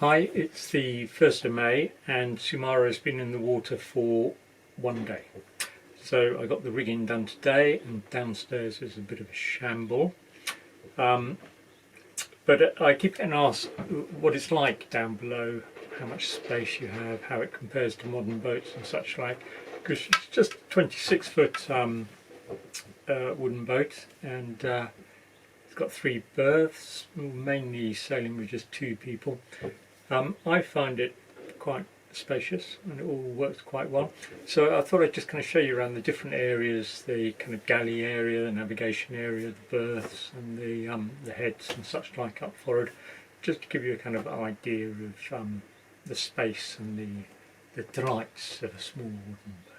Hi, it's the 1st of May and Sumara's been in the water for 1 day. So I got the rigging done today and downstairs is a bit of a shamble. But I keep getting asked what it's like down below, how much space you have, how it compares to modern boats and such like. Because it's just a 26-foot wooden boat, and it's got 3 berths, mainly sailing with just 2 people. I find it quite spacious and it all works quite well. So I thought I'd just kind of show you around the different areas, the kind of galley area, the navigation area, the berths and the heads and such like up forward, just to give you a kind of idea of the space and the delights of a small wooden boat.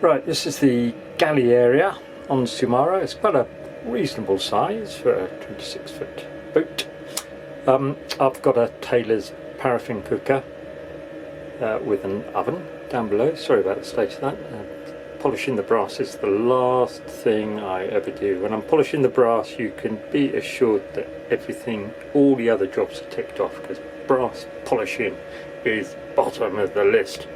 Right, this is the galley area on Sumara. It's quite a reasonable size for a 26-foot boat. I've got a tailor's paraffin cooker with an oven down below. Sorry about the state of that. Polishing the brass is the last thing I ever do. When I'm polishing the brass, you can be assured that everything, all the other jobs are ticked off, because brass polishing is bottom of the list.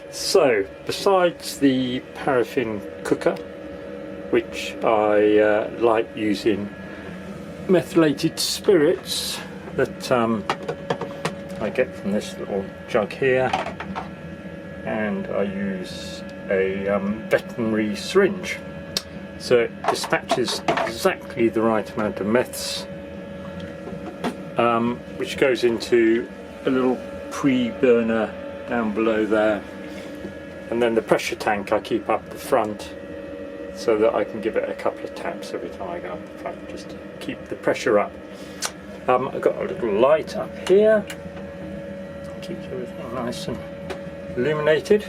So, besides the paraffin cooker, which I like using methylated spirits that I get from this little jug here, and I use a veterinary syringe. So it dispatches exactly the right amount of meths, which goes into a little pre-burner down below there. And then the pressure tank I keep up the front so that I can give it a couple of taps every time I go up the front, just to keep the pressure up. I've got a little light up here, keeps everything nice and illuminated.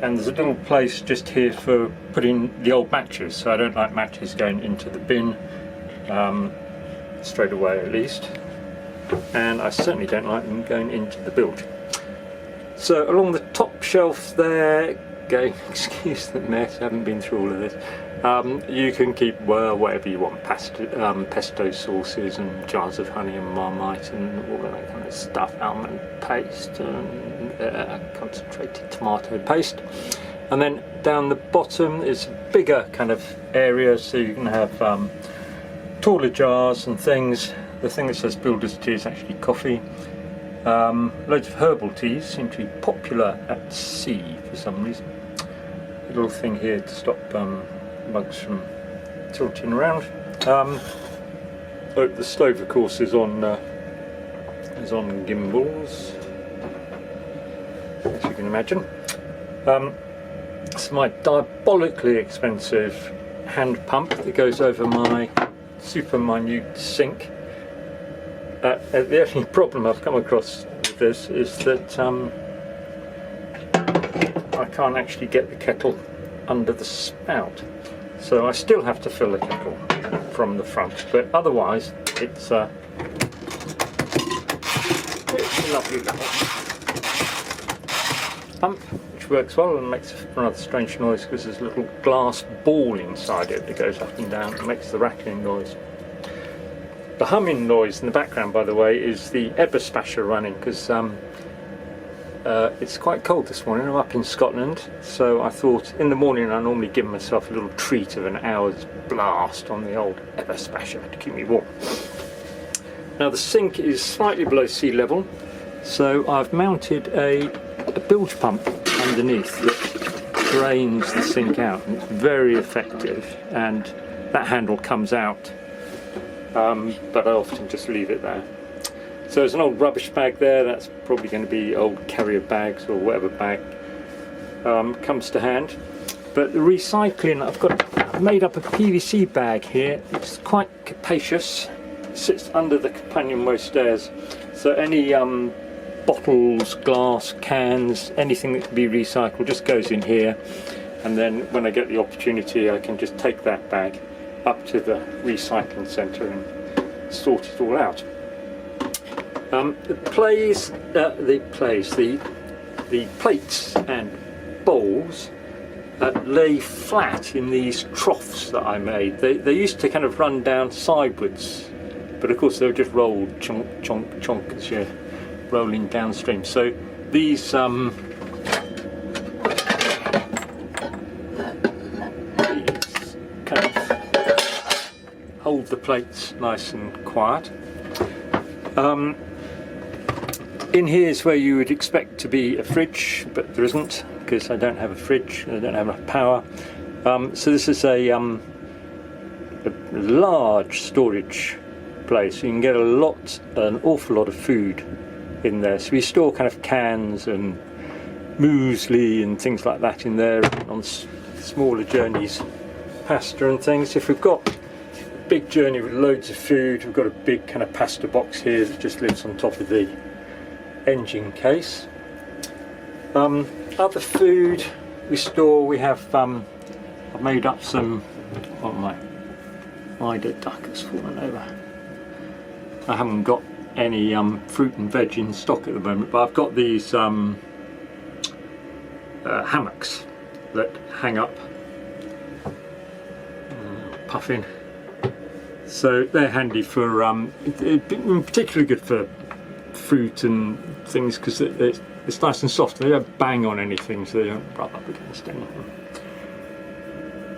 And there's a little place just here for putting the old matches, so I don't like matches going into the bin straight away at least. And I certainly don't like them going into the bilge. So along the top shelf there, excuse the mess, I haven't been through all of this, you can keep whatever you want, pesto sauces and jars of honey and marmite and all of that kind of stuff, almond paste and concentrated tomato paste. And then down the bottom is a bigger kind of area, so you can have taller jars and things. The thing that says builder's tea is actually coffee. Loads of herbal teas seem to be popular at sea for some reason. A little thing here to stop mugs from tilting around. The stove, of course, is on gimbals, as you can imagine. It's my diabolically expensive hand pump that goes over my super minute sink. The only problem I've come across with this is that I can't actually get the kettle under the spout, so I still have to fill the kettle from the front, but otherwise it's a lovely little pump which works well and makes a rather strange noise because there's a little glass ball inside it that goes up and down and makes the rattling noise. The humming noise in the background, by the way, is the Eberspasher running, because it's quite cold this morning. I'm up in Scotland, so I thought in the morning I normally give myself a little treat of an hour's blast on the old Eberspasher to keep me warm. Now the sink is slightly below sea level, so I've mounted a bilge pump underneath that drains the sink out, and it's very effective, and that handle comes out. But I often just leave it there. So there's an old rubbish bag there, that's probably going to be old carrier bags or whatever bag comes to hand. But the recycling, I've made up a PVC bag here. It's quite capacious, it sits under the companionway stairs, so any bottles, glass, cans, anything that can be recycled just goes in here, and then when I get the opportunity I can just take that bag up to the recycling centre and sort it all out. The plates and bowls lay flat in these troughs that I made. They used to kind of run down sidewards, but of course they would just roll chonk, chonk, chonk as you're rolling downstream. So these kind of hold the plates nice and quiet. In here is where you would expect to be a fridge, but there isn't, because I don't have a fridge, I don't have enough power. So this is a large storage place. You can get an awful lot of food in there. So we store kind of cans and muesli and things like that in there. On smaller journeys, pasta and things. If we've got a big journey with loads of food, we've got a big kind of pasta box here that just lives on top of the engine case. Other food we store, we have I've made up some, oh, my eider duck has fallen over. I haven't got any fruit and veg in stock at the moment, but I've got these hammocks that hang up, puffin. So they're handy for, particularly good for fruit and things, because it's nice and soft. They don't bang on anything, so they don't rub up against anything.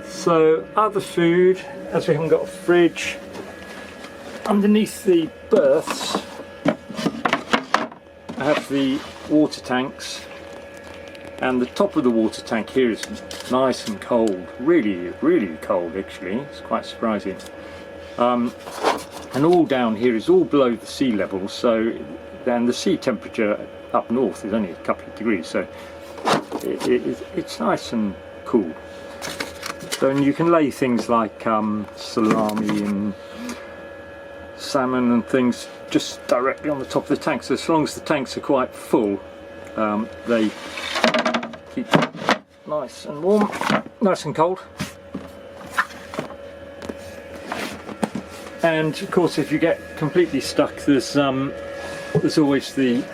So other food, as we haven't got a fridge, underneath the berths I have the water tanks, and the top of the water tank here is nice and cold, really cold actually, it's quite surprising. And all down here is all below the sea level, so then the sea temperature up north is only a couple of degrees, so it's nice and cool. So, and you can lay things like salami and salmon and things just directly on the top of the tank. So as long as the tanks are quite full, they keep nice and warm, nice and cold. And of course, if you get completely stuck, there's always the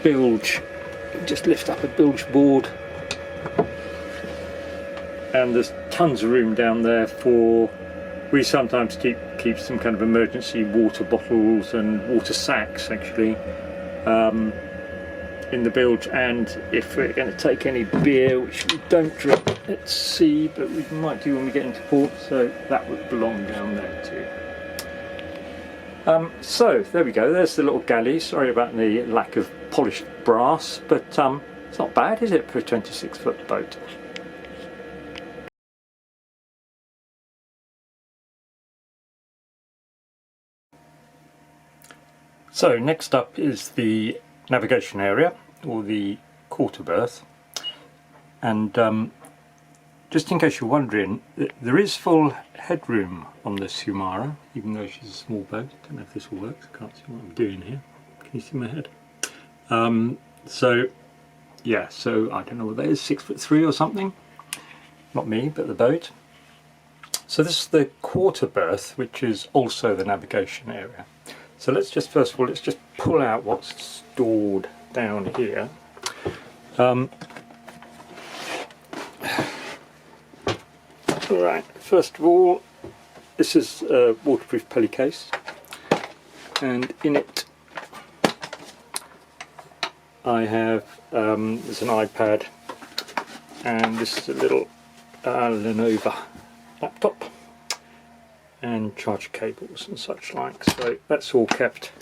bilge. Just lift up a bilge board, and there's tons of room down there for. We sometimes keep some kind of emergency water bottles and water sacks actually in the bilge, and if we're going to take any beer, which we don't drink at sea, but we might do when we get into port, so that would belong down there too. So there we go, there's the little galley. Sorry about the lack of polished brass, but it's not bad, is it, for a 26-foot boat? So next up is the navigation area, or the quarter berth, and just in case you're wondering, there is full headroom on the Sumara, even though she's a small boat. I don't know if this will work, I can't see what I'm doing here. Can you see my head? So yeah, so I don't know what that is, 6'3" or something. Not me, but the boat. So this is the quarter berth, which is also the navigation area. So let's just, first of all, let's just pull out what's stored down here. Right, first of all, this is a waterproof telly case, and in it I have, there's an iPad, and this is a little Lenovo laptop, and charger cables and such like, so that's all kept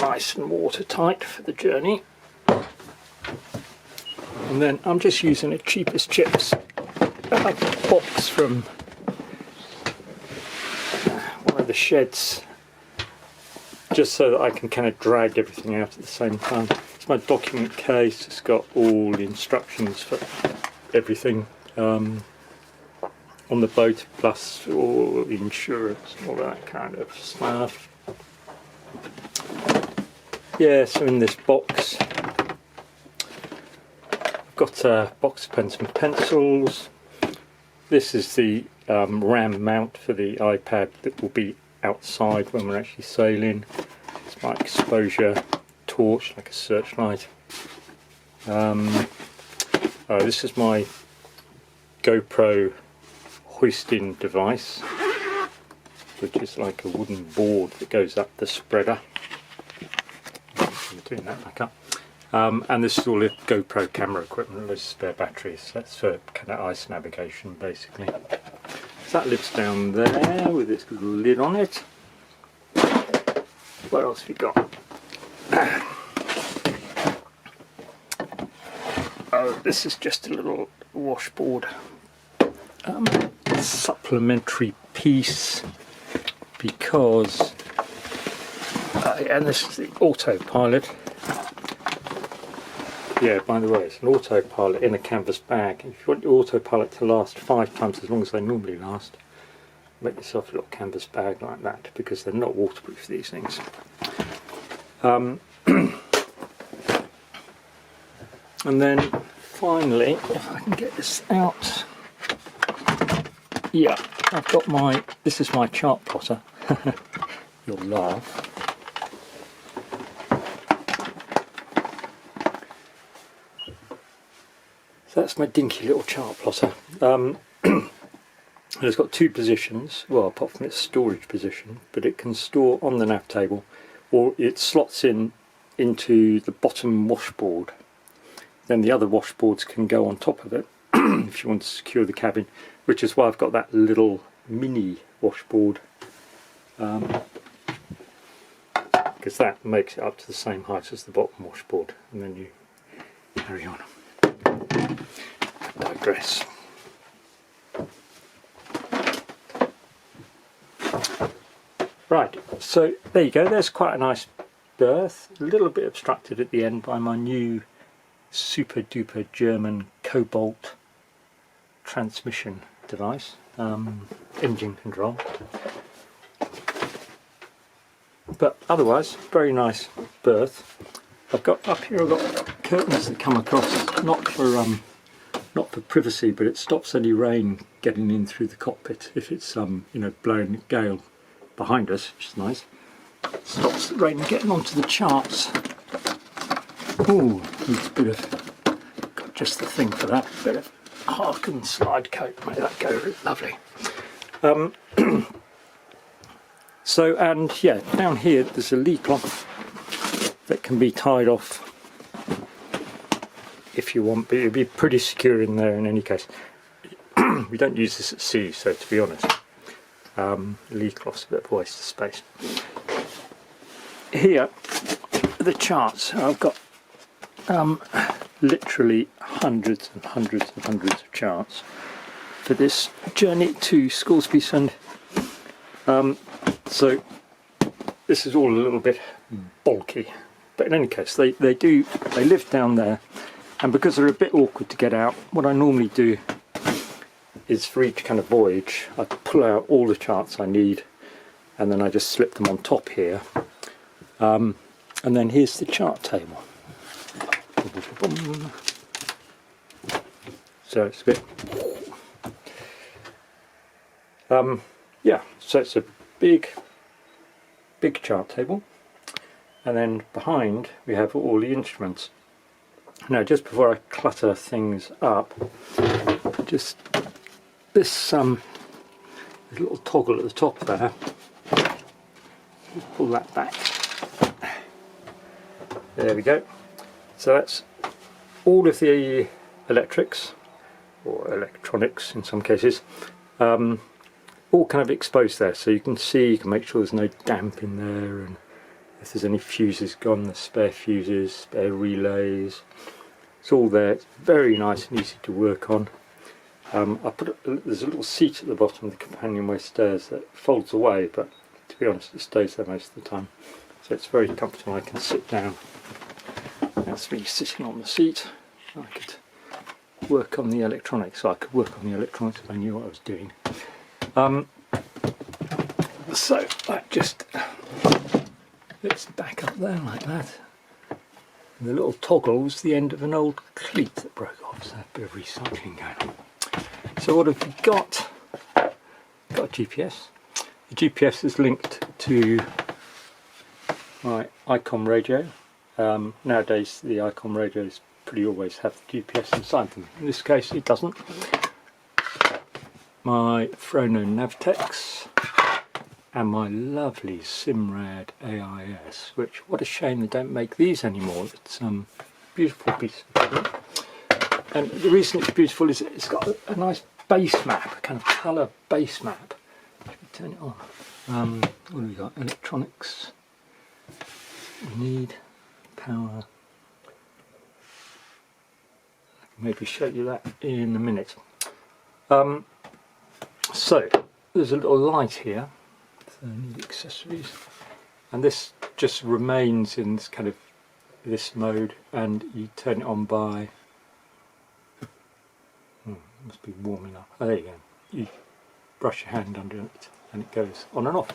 nice and watertight for the journey. And then I'm just using a cheapest chips box from one of the sheds, just so that I can kind of drag everything out at the same time. It's my document case, it's got all the instructions for everything on the boat, plus all the insurance and all that kind of stuff. Yeah, so in this box I've got a box of pens and pencils. This is the RAM mount for the iPad that will be outside when we're actually sailing. It's my exposure torch, like a searchlight. This is my GoPro hoisting device, which is like a wooden board that goes up the spreader. I'm doing that back up. And this is all the GoPro camera equipment. There's spare batteries. That's for kind of ice navigation, basically. So that lives down there with its little lid on it. What else have we got? Oh, this is just a little washboard. Supplementary piece, because and this is the autopilot. Yeah, by the way, it's an autopilot in a canvas bag. If you want your autopilot to last 5 times as long as they normally last, make yourself a little canvas bag like that, because they're not waterproof, these things. And then finally, if I can get this out, yeah, I've got my, this is my chart plotter. You'll laugh. So that's my dinky little chart plotter. And it's got 2 positions, well, apart from its storage position, but it can store on the nav table, or it slots into the bottom washboard. Then the other washboards can go on top of it if you want to secure the cabin, which is why I've got that little mini washboard, because that makes it up to the same height as the bottom washboard, and then you carry on. I digress. Right, so there you go, there's quite a nice berth, a little bit obstructed at the end by my new super duper German Cobalt transmission device, engine control, but otherwise very nice berth. I've got up here, I've got curtains that come across, not for privacy, but it stops any rain getting in through the cockpit if it's you know, blowing a gale behind us, which is nice. Stops the rain getting onto the charts. Ooh, needs a bit of, got just the thing for that, a bit of Harken slide coat, make that go lovely. So, and yeah, down here there's a lee cloth that can be tied off if you want, but it'll be pretty secure in there in any case. We don't use this at sea, so to be honest, lee cloth's a bit of a waste of space. Here are the charts. I've got literally hundreds and hundreds and hundreds of charts for this journey to Scoresby Sund. So this is all a little bit bulky, but in any case they live down there, and because they're a bit awkward to get out, what I normally do is for each kind of voyage I pull out all the charts I need, and then I just slip them on top here, and then here's the chart table. So it's a bit yeah, so it's a big chart table, and then behind we have all the instruments. Now, just before I clutter things up, just this little toggle at the top there, pull that back, there we go. So that's all of the electrics, or electronics in some cases, all kind of exposed there, so you can see, you can make sure there's no damp in there, and if there's any fuses gone, the spare fuses, spare relays, it's all there. It's very nice and easy to work on. There's a little seat at the bottom of the companionway stairs that folds away, but to be honest it stays there most of the time, so it's very comfortable. I can sit down, that's me sitting on the seat. I could work on the electronics, so I could work on the electronics if I knew what I was doing. So that just fits back up there like that. And the little toggle was the end of an old cleat that broke off, so a bit of recycling going on. So what have we got? Got a GPS. The GPS is linked to my ICOM radio. Nowadays the ICOM radios pretty always have the GPS inside them. In this case it doesn't. My Frono Navtex and my lovely Simrad AIS, which, what a shame they don't make these anymore. It's a beautiful piece of equipment. And the reason it's beautiful is it's got a nice base map, a kind of colour base map. Should we turn it on? What have we got? Electronics. We need power. I can maybe show you that in a minute. So there's a little light here. So I need accessories, and this just remains in this kind of this mode, and you turn it on by. Must be warming up. Oh, there you go. You brush your hand under it, and it goes on and off.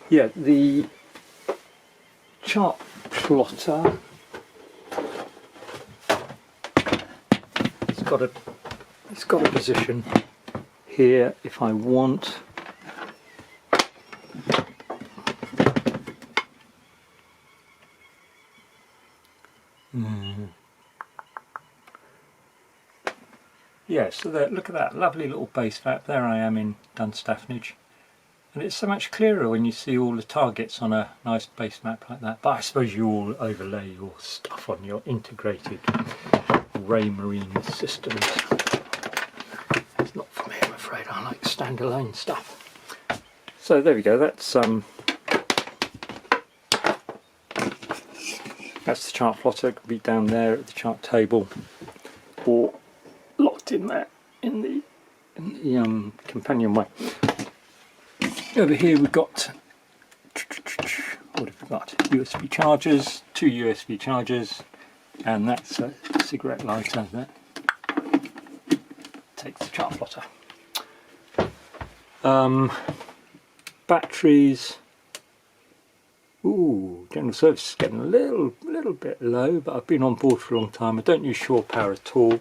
Yeah, the chart plotter. It's got a position here if I want. Yeah, so there, look at that lovely little base map. There I am in Dunstafnage, and it's so much clearer when you see all the targets on a nice base map like that. But I suppose you all overlay your stuff on your integrated Raymarine systems. It's not for me, I'm afraid. I like standalone stuff. So there we go. That's the chart plotter. It could be down there at the chart table, or locked in there in the companionway. Over here we've got, what have we got? USB chargers, 2 USB chargers, and that's a cigarette lighter that takes the chart plotter. Batteries. Ooh, general service is getting a little bit low, but I've been on board for a long time. I don't use shore power at all.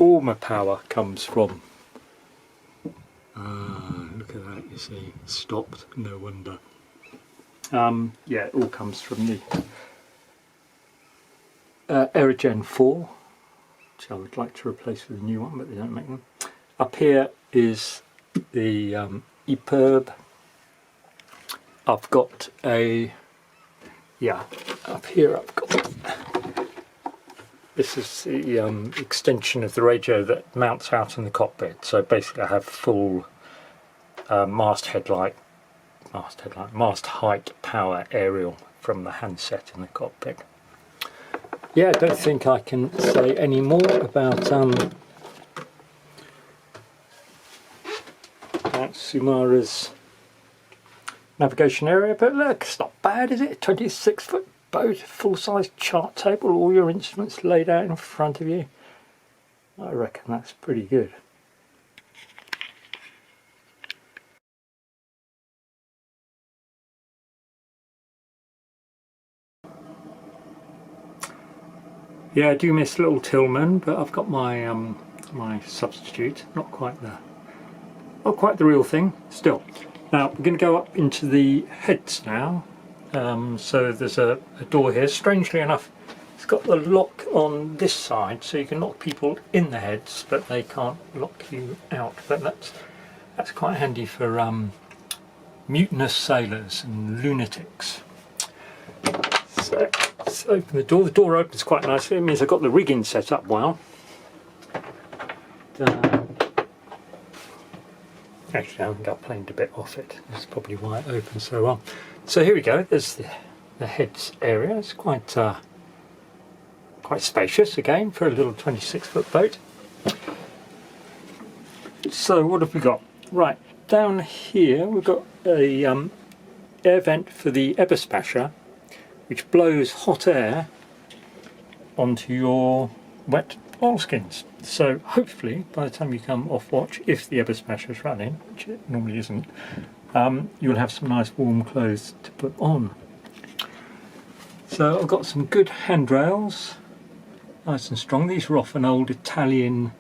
All my power comes from. Look at that, you see, stopped. No wonder. Yeah, it all comes from the Aerogen 4, which I would like to replace with a new one, but they don't make them. Up here is the EPIRB. I've got a, up here I've got, this is the extension of the radio that mounts out in the cockpit. So basically I have full mast height power aerial from the handset in the cockpit. Yeah, I don't think I can say any more about Sumara's navigation area, but look, it's not bad, is it? 26-foot boat, full-size chart table, all your instruments laid out in front of you. I reckon that's pretty good. Yeah, I do miss little Tillman, but I've got my my substitute. Not quite the real thing. Still. Now we're going to go up into the heads now. So there's a door here. Strangely enough, it's got the lock on this side, so you can lock people in the heads, but they can't lock you out. But that's quite handy for mutinous sailors and lunatics. So let's open the door. The door opens quite nicely. It means I've got the rigging set up well. Actually, I haven't got planed a bit off it. That's probably why it opens so well. So here we go. There's the heads area. It's quite spacious again for a little 26-foot boat. So what have we got? Right, down here we've got a air vent for the Eberspascher, which blows hot air onto your wet oilskins. So hopefully by the time you come off watch, if the Eberspascher is running, which it normally isn't, you'll have some nice warm clothes to put on. So I've got some good handrails, nice and strong. These are off an old Italian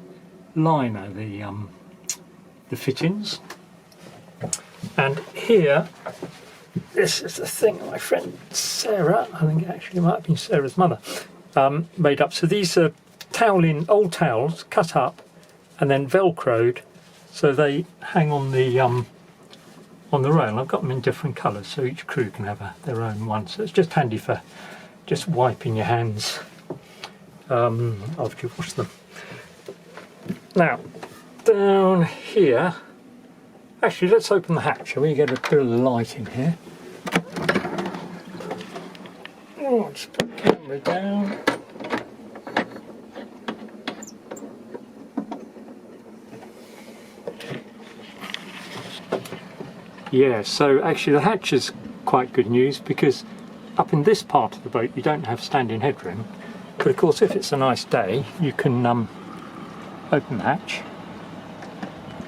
liner, the fittings. And here this is the thing my friend Sarah, I think actually it might have been Sarah's mother, made up. So these are old towels cut up and then velcroed, so they hang on the rail. I've got them in different colours, so each crew can have their own one. So it's just handy for just wiping your hands after you've washed them. Now, down here, actually let's open the hatch, shall we? Get a bit of light in here. Oh, just put the camera down. Yeah, so actually the hatch is quite good news, because up in this part of the boat you don't have standing headroom, but of course if it's a nice day you can open the hatch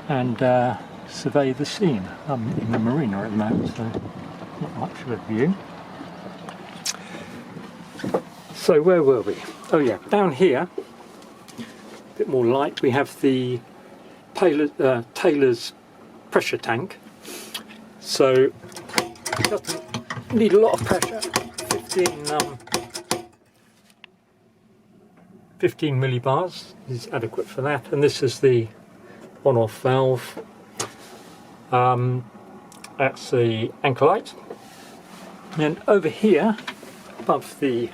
and survey the scene. I'm in the marina at the moment, so not much of a view. So where were we? Oh yeah, down here, a bit more light, we have the Taylor's pressure tank. So it doesn't need a lot of pressure, 15 millibars is adequate for that, and this is the on-off valve. That's the anchor light, and over here above the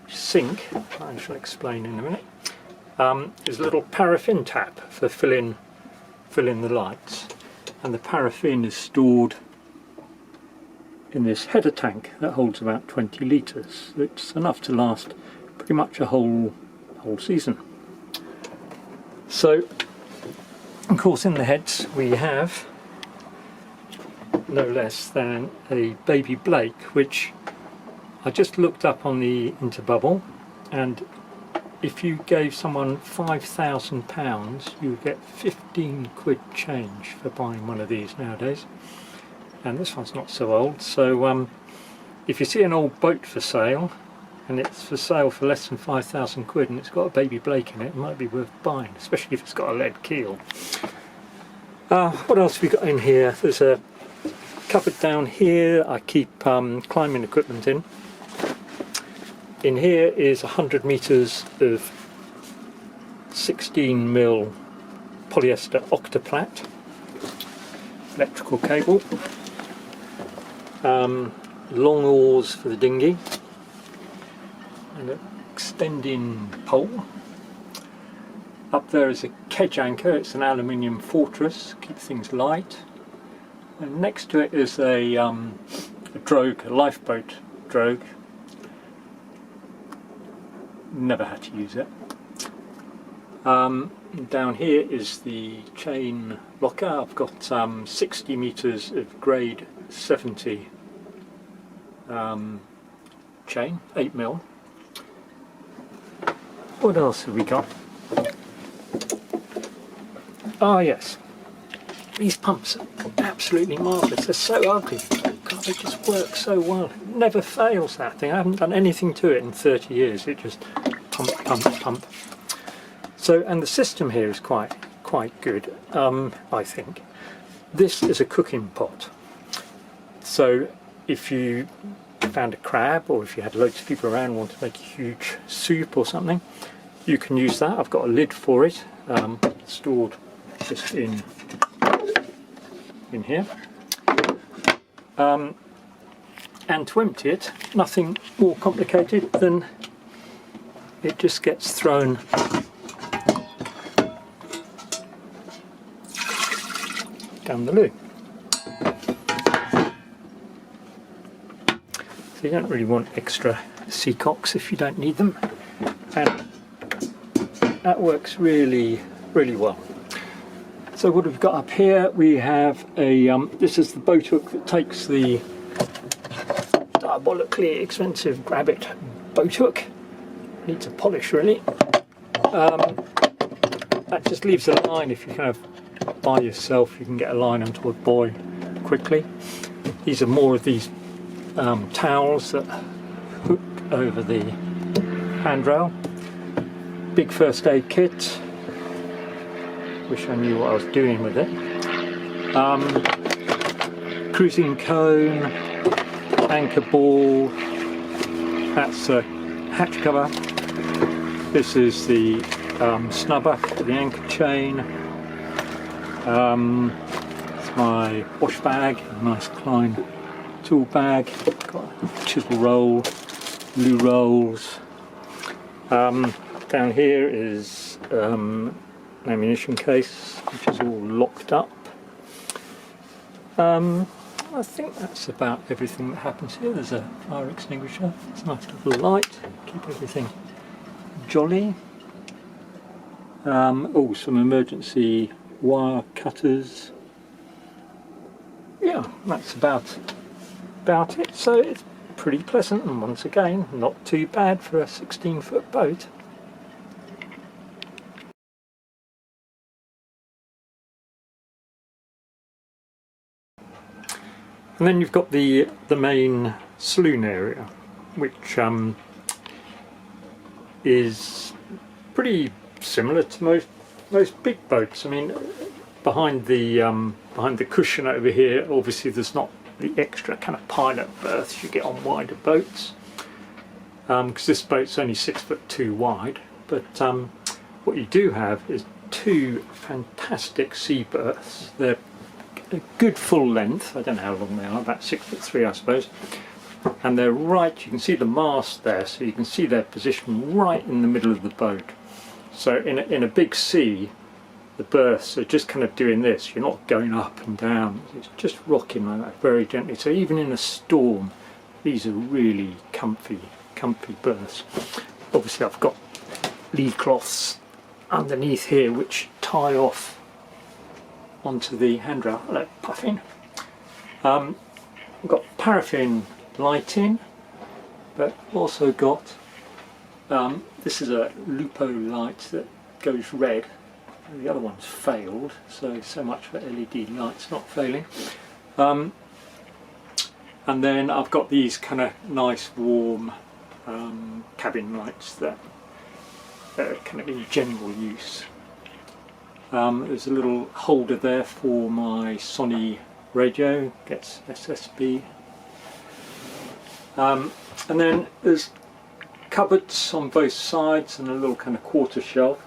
sink, I shall explain in a minute, is a little paraffin tap for filling the lights, and the paraffin is stored in this header tank that holds about 20 litres. It's enough to last pretty much a whole season. So of course in the heads we have no less than a baby Blake, which I just looked up on the Interbubble, and if you gave someone £5,000 you would get 15 quid change for buying one of these nowadays. And this one's not so old, so if you see an old boat for sale and it's for sale for less than 5,000 quid and it's got a baby Blake in it, it might be worth buying, especially if it's got a lead keel. What else have we got in here? There's a cupboard down here I keep climbing equipment in. In here is 100 metres of 16mm polyester octoplat electrical cable, long oars for the dinghy, and an extending pole. Up there is a kedge anchor, it's an aluminium fortress, keep things light, and next to it is a drogue, a lifeboat drogue. Never had to use it. Down here is the chain locker. I've got 60 metres of grade 70 chain, 8mm. What else have we got? Ah yes, these pumps are absolutely marvellous. They're so ugly. God, they just work so well. It never fails, that thing. I haven't done anything to it in 30 years. It just pump, pump, pump. So, and the system here is quite good, I think. This is a cooking pot. So if you found a crab, or if you had loads of people around and wanted to make a huge soup or something, you can use that. I've got a lid for it, stored just in here. And to empty it, nothing more complicated than it just gets thrown down the loo. So you don't really want extra seacocks if you don't need them, and that works really well. So what have we got up here? We have a this is the boat hook that takes the diabolically expensive grab it boat hook. Needs a polish really. That just leaves a line. If you kind of by yourself, you can get a line onto a buoy quickly. These are more of these towels that hook over the handrail. Big first aid kit. Wish I knew what I was doing with it. Cruising cone, anchor ball, that's a hatch cover. This is the snubber for the anchor chain. It's my wash bag, a nice Klein tool bag. Got a chisel roll, loo rolls. Down here is an ammunition case, which is all locked up. I think that's about everything that happens here. There's a fire extinguisher. It's a nice little light, keep everything jolly. Oh, some emergency wire cutters. Yeah, that's about it. So it's pretty pleasant, and once again, not too bad for a 16-foot boat. And then you've got the main saloon area, which is pretty similar to most big boats. I mean, behind the cushion over here, obviously there's not the extra kind of pilot berths you get on wider boats, because this boat's only 6'2" wide. But what you do have is two fantastic sea berths. They're a good full length. I don't know how long they are, about 6'3" I suppose. And they're right, you can see the mast there, so you can see their position right in the middle of the boat. So in a big sea, the berths are just kind of doing this. You're not going up and down, it's just rocking like that very gently. So even in a storm, these are really comfy berths. Obviously I've got lee cloths underneath here which tie off onto the handrail. Hello, Puffin. I've got paraffin lighting, but also got this is a Lupo light that goes red. The other one's failed, so much for LED lights not failing. And then I've got these kind of nice warm cabin lights that are kind of in general use. There's a little holder there for my Sony radio, gets SSB. And then there's cupboards on both sides and a little kind of quarter shelf.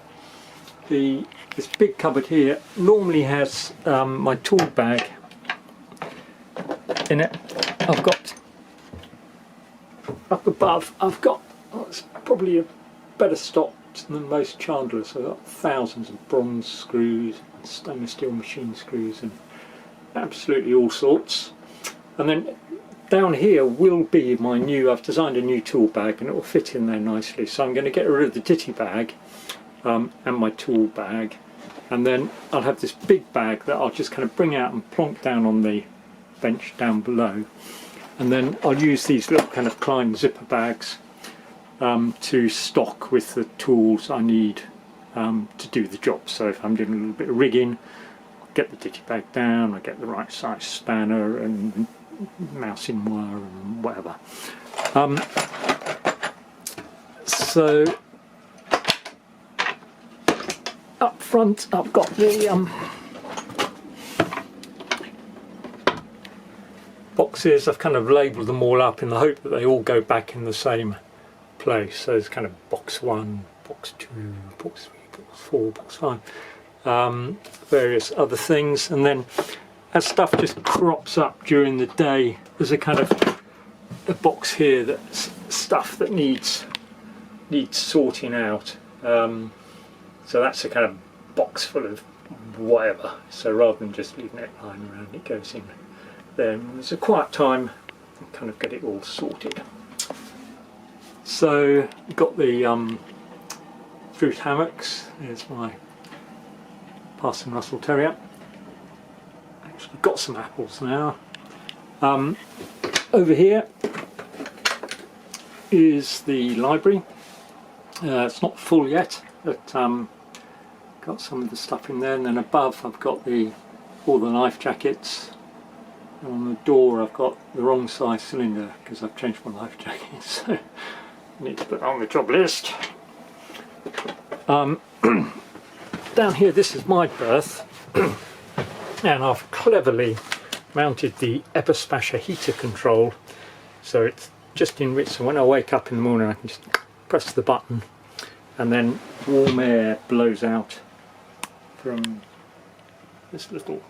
This big cupboard here normally has my tool bag in it. I've got up above, it's probably a better stock than most chandlers. I've got thousands of bronze screws, stainless steel machine screws, and absolutely all sorts. And then down here will be my I've designed a new tool bag, and it will fit in there nicely. So I'm going to get rid of the ditty bag and my tool bag, and then I'll have this big bag that I'll just kind of bring out and plonk down on the bench down below. And then I'll use these little kind of Klein zipper bags to stock with the tools I need to do the job. So if I'm doing a little bit of rigging, I'll get the ditty bag down, I get the right size spanner and mousing wire and whatever. So up front I've got the boxes. I've kind of labelled them all up in the hope that they all go back in the same place. So there's kind of box 1, box 2, box 3, box 4, box 5, various other things. And then as stuff just crops up during the day, there's a kind of a box here that's stuff that needs sorting out. So that's a kind of box full of whatever. So rather than just leaving it lying around, it goes in there. And there's a quiet time and kind of get it all sorted. So we've got the fruit hammocks. There's my Parson Russell Terrier. Actually got some apples now. Over here is the library. It's not full yet, but got some of the stuff in there. And then above I've got all the life jackets. And on the door I've got the wrong size cylinder because I've changed my life jacket, so I need to put that on the job list. Down here, this is my berth, and I've cleverly mounted the Epispasher heater control so it's just in width, so when I wake up in the morning I can just press the button and then warm air blows out from this little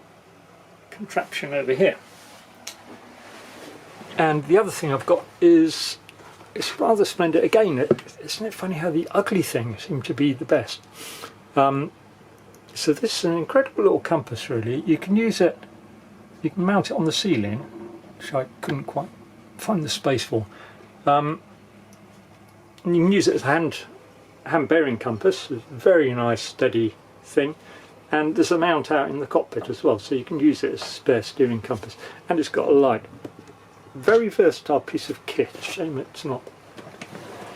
contraption over here. And the other thing I've got is, it's rather splendid. Again, isn't it funny how the ugly things seem to be the best? So this is an incredible little compass really. You can use it, you can mount it on the ceiling, which I couldn't quite find the space for. And you can use it as a hand bearing compass. It's a very nice steady thing. And there's a mount out in the cockpit as well, so you can use it as a spare steering compass. And it's got a light. Very versatile piece of kit. Shame it's not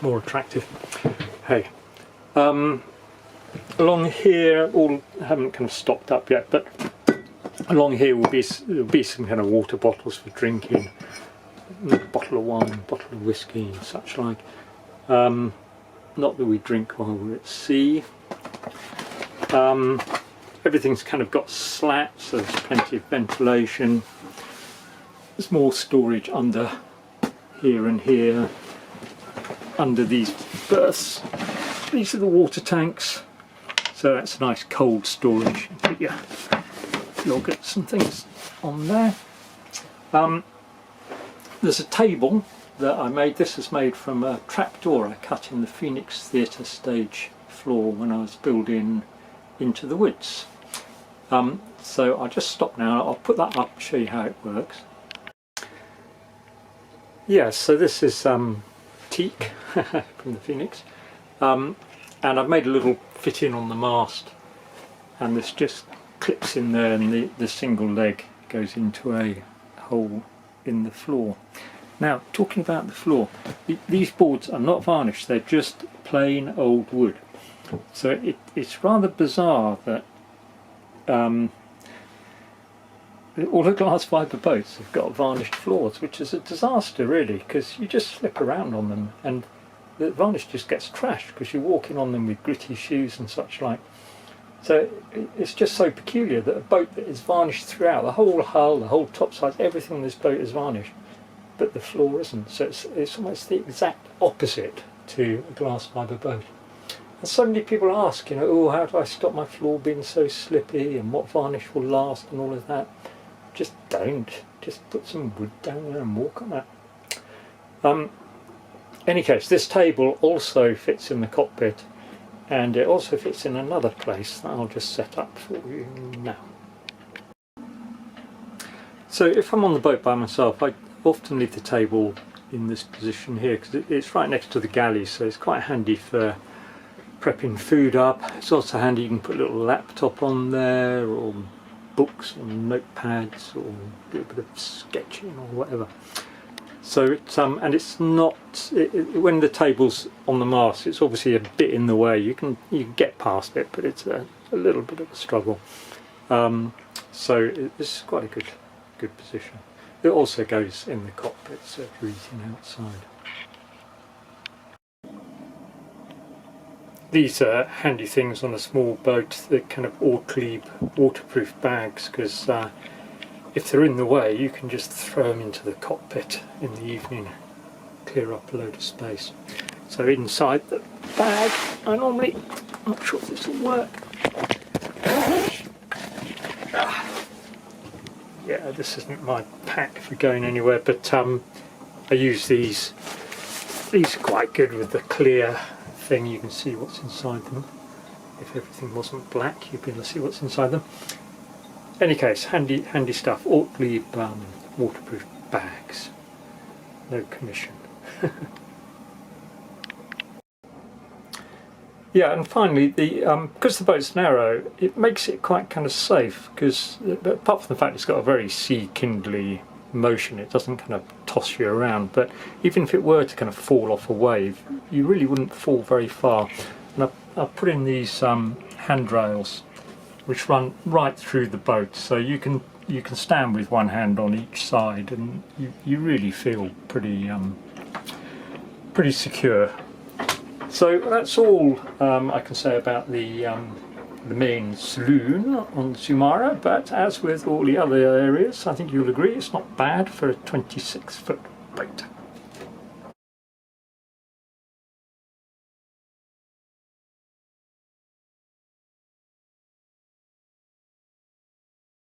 more attractive. Hey. Along here, all haven't kind of stocked up yet, but along here will be some kind of water bottles for drinking, a bottle of wine, bottle of whiskey and such like. Not that we drink while we're at sea. Everything's kind of got slats, so there's plenty of ventilation. There's more storage under here and here, under these berths. These are the water tanks. So that's nice cold storage. Put your yogurts and things on there. There's a table that I made. This is made from a trapdoor I cut in the Phoenix Theatre stage floor when I was building Into the Woods. So I'll just stop now. I'll put that up and show you how it works. Yeah, so this is teak from the Phoenix. And I've made a little fit in on the mast, and this just clips in there, and the single leg goes into a hole in the floor. Now, talking about the floor, these boards are not varnished, they're just plain old wood. So it's rather bizarre that all the glass fibre boats have got varnished floors, which is a disaster really, because you just slip around on them and the varnish just gets trashed because you're walking on them with gritty shoes and such like. So it's just so peculiar that a boat that is varnished throughout, the whole hull, the whole topsides, everything on this boat is varnished, but the floor isn't. So it's almost the exact opposite to a glass fibre boat. And suddenly people ask, you know, oh, how do I stop my floor being so slippy, and what varnish will last and all of that. Just don't. Just put some wood down there and walk on that. Any case, this table also fits in the cockpit, and it also fits in another place that I'll just set up for you now. So if I'm on the boat by myself, I often leave the table in this position here because it's right next to the galley, so it's quite handy for prepping food up. It's also handy, you can put a little laptop on there, or books or notepads, or do a bit of sketching or whatever. So it's and it's not when the table's on the mast, it's obviously a bit in the way. You can get past it, but it's a little bit of a struggle. So this is quite a good position. It also goes in the cockpit, so if you're eating outside. These are handy things on a small boat, the kind of Ortlieb waterproof bags, because if they're in the way you can just throw them into the cockpit in the evening, clear up a load of space. So inside the bag, I'm not sure if this will work. Yeah, this isn't my pack for going anywhere, but I use these. These are quite good with the clear thing, you can see what's inside them. If everything wasn't black, you'd be able to see what's inside them. Any case, handy stuff. Ortlieb waterproof bags. No commission. Yeah, and finally, because the boat's narrow, it makes it quite kind of safe, because apart from the fact it's got a very sea-kindly motion, it doesn't kind of toss you around, but even if it were to kind of fall off a wave, you really wouldn't fall very far. And I've put in these handrails which run right through the boat, so you can stand with one hand on each side, and you really feel pretty secure. So that's all I can say about the main saloon on Zumara, but as with all the other areas, I think you'll agree it's not bad for a 26-foot boat.